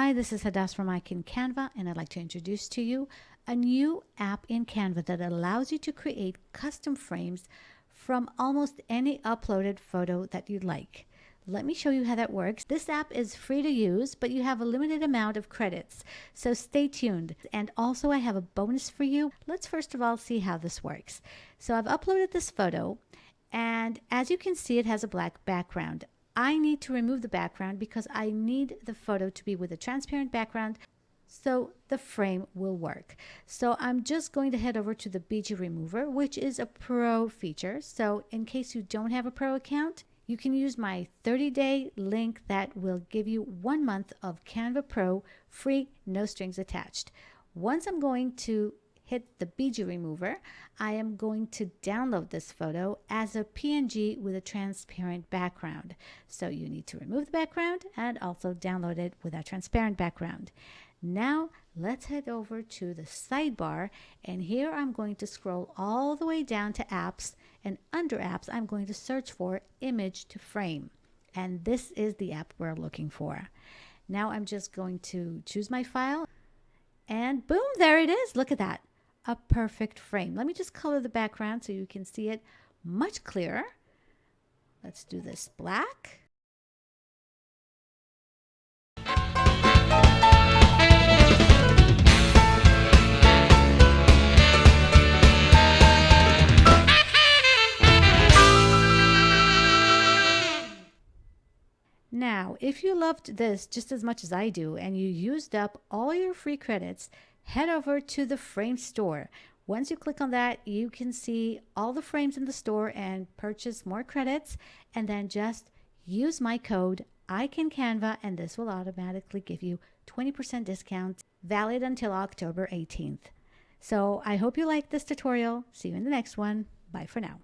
Hi, this is Hadas from Canva, and I'd like to introduce to you a new app in Canva that allows you to create custom frames from almost any uploaded photo that you'd like. Let me show you how that works. This app is free to use, but you have a limited amount of credits, so stay tuned. And also I have a bonus for you. Let's first of all see how this works. So I've uploaded this photo, and as you can see, it has a black background. I need to remove the background because I need the photo to be with a transparent background so the frame will work. So I'm just going to head over to the BG Remover, which is a pro feature. So in case you don't have a pro account, you can use my 30-day link that will give you 1 month of Canva Pro free, no strings attached. Once I'm going to hit the BG Remover, I am going to download this photo as a PNG with a transparent background. So you need to remove the background and also download it with a transparent background. Now let's head over to the sidebar, and here I'm going to scroll all the way down to apps, and under apps I'm going to search for image to frame, and this is the app we're looking for. Now I'm just going to choose my file, and boom, there it is. Look at that. A perfect frame. Let me just color the background so you can see it much clearer. Let's do this black. Now, if you loved this just as much as I do and you used up all your free credits, head over to the frame store. Once you click on that, you can see all the frames in the store and purchase more credits, and then just use my code ICANCanva, and this will automatically give you 20% discount valid until October 18th. So I hope you liked this tutorial. See you in the next one. Bye for now.